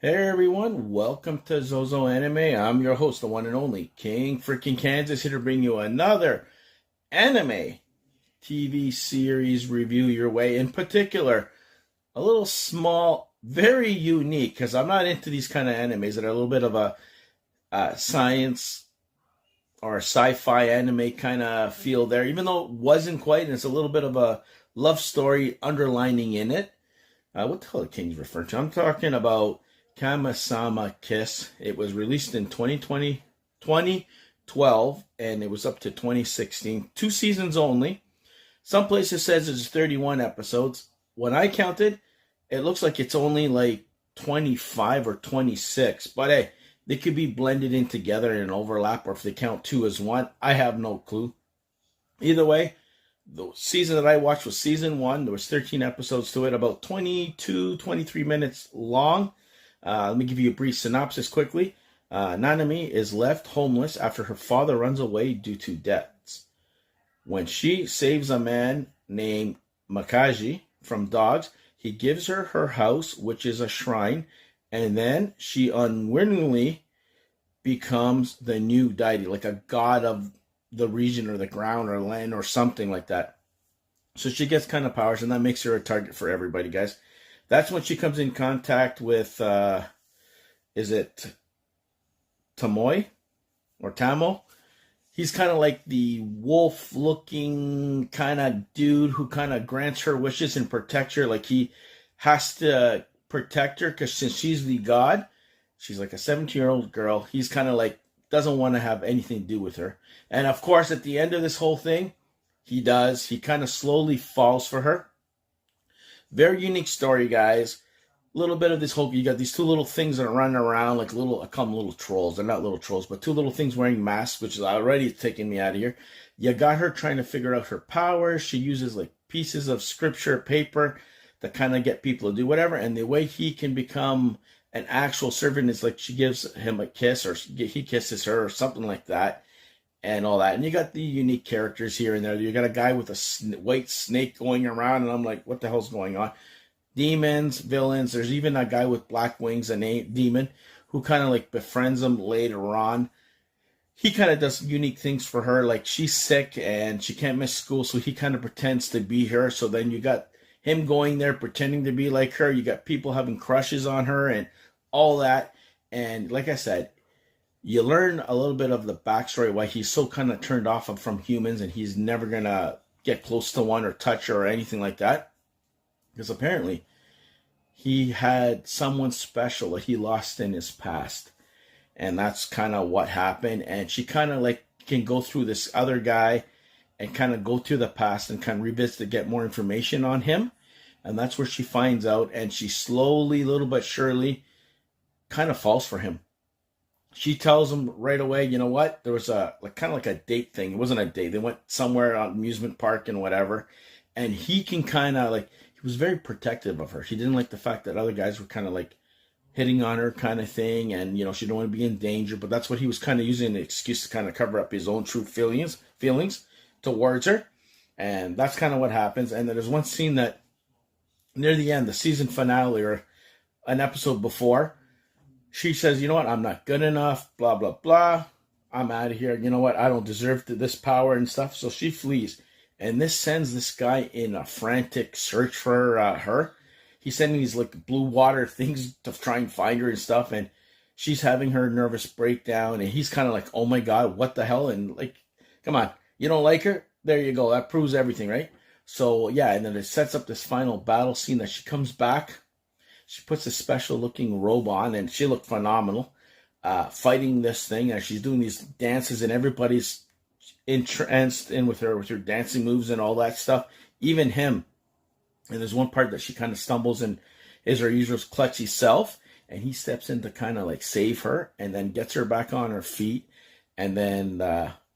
Hey everyone, welcome to Zozo Anime. I'm your host, the one and only King freaking Kansas, here to bring you another anime TV series review your way. In particular, a little small, very unique, because I'm not into these kind of animes that are a little bit of a science or a sci-fi anime kind of feel there, even though it wasn't quite, and it's a little bit of a love story underlining in it. What the hell are King's referring to? I'm talking about Kamisama Kiss. It was released in 2012, and it was up to 2016. 2 seasons only. Some places says it's 31 episodes. When I counted, it looks like it's only like 25 or 26. But hey, they could be blended in together in an overlap, or if they count two as one, I have no clue. Either way, the season that I watched was season 1. There was 13 episodes to it, about 22, 23 minutes long. Let me give you a brief synopsis quickly. Nanami is left homeless after her father runs away due to debts. When she saves a man named Mikage from dogs, he gives her her house, which is a shrine, and then she unwillingly becomes the new deity, like a god of the region or the ground or land or something like that. So she gets kind of powers, and that makes her a target for everybody, guys. That's when she comes in contact with, is it Tamoy or Tamo? He's kind of like the wolf-looking kind of dude who kind of grants her wishes and protects her. Like he has to protect her because since she's the god, she's like a 17-year-old girl. He's kind of like doesn't want to have anything to do with her. And of course, at the end of this whole thing, he does. He kind of slowly falls for her. Very unique story, guys. A little bit of this whole, you got these two little things that are running around like little, I call them little trolls. They're not little trolls, but two little things wearing masks, which is already taking me out of here. You got her trying to figure out her powers. She uses like pieces of scripture paper to kind of get people to do whatever. And the way he can become an actual servant is like she gives him a kiss or he kisses her or something like that. And all that. And you got the unique characters here and there. You got a guy with a white snake going around, and I'm like, what the hell's going on? Demons, villains. There's even a guy with black wings, a demon, who kind of like befriends him later on. He kind of does unique things for her. Like she's sick and she can't miss school, so he kind of pretends to be her. So then you got him going there pretending to be like her. You got people having crushes on her and all that. And like I said, you learn a little bit of the backstory why he's so kind of turned off from humans and he's never going to get close to one or touch her or anything like that. Because apparently he had someone special that he lost in his past. And that's kind of what happened. And she kind of like can go through this other guy and kind of go through the past and kind of revisit to get more information on him. And that's where she finds out. And she slowly, little but surely, kind of falls for him. She tells him right away, you know what? There was a like kind of like a date thing. It wasn't a date. They went somewhere on amusement park and whatever. And he can kind of like, he was very protective of her. She didn't like the fact that other guys were kind of like hitting on her kind of thing. And, you know, she didn't want to be in danger. But that's what he was kind of using an excuse to kind of cover up his own true feelings towards her. And that's kind of what happens. And then there's one scene that near the end, the season finale or an episode before, she says, you know what, I'm not good enough, blah, blah, blah. I'm out of here. You know what, I don't deserve this power and stuff. So she flees. And this sends this guy in a frantic search for her. He's sending these like blue water things to try and find her and stuff. And she's having her nervous breakdown. And he's kind of like, oh my God, what the hell? And like, come on, you don't like her? There you go. That proves everything, right? So yeah, and then it sets up this final battle scene that she comes back. She puts a special looking robe on and she looked phenomenal fighting this thing. And she's doing these dances and everybody's entranced in with her dancing moves and all that stuff. Even him. And there's one part that she kind of stumbles and is her usual klutzy self. And he steps in to kind of like save her and then gets her back on her feet. And then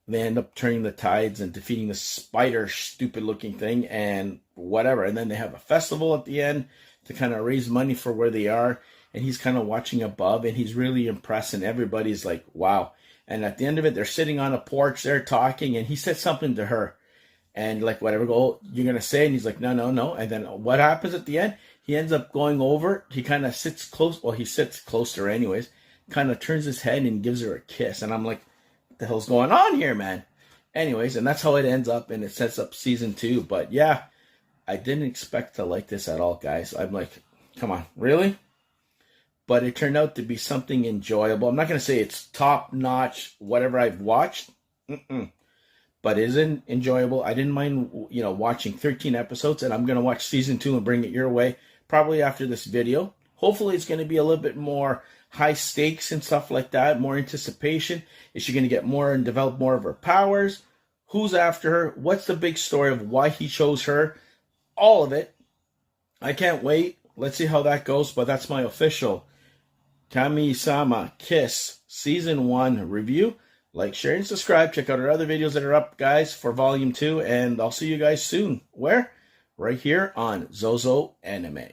they end up turning the tides and defeating the spider stupid looking thing and whatever. And then they have a festival at the end to kind of raise money for where they are. And he's kind of watching above and he's really impressed and everybody's like, wow. And at the end of it, they're sitting on a porch, they're talking and he said something to her. And like, whatever, go, oh, you're going to say? And he's like, no. And then what happens at the end? he ends up going over. He kind of sits close. Well, he sits closer anyways. Kind of turns his head and gives her a kiss. And I'm like, what the hell's going on here, man? Anyways, and that's how it ends up, and it sets up season 2. But yeah, I didn't expect to like this at all, guys. I'm like, come on, really? But it turned out to be something enjoyable. I'm not going to say it's top-notch, whatever I've watched. But it is enjoyable. I didn't mind, watching 13 episodes, and I'm going to watch season 2 and bring it your way probably after this video. Hopefully it's going to be a little bit more high stakes and stuff like that, more anticipation. Is she going to get more and develop more of her powers? Who's after her? What's the big story of why he chose her? All of it. I can't wait. Let's see how that goes, but that's my official Kamisama Kiss Season 1 review. Like, share, and subscribe. Check out our other videos that are up, guys, for Volume 2, and I'll see you guys soon. Where? Right here on Zozo Anime.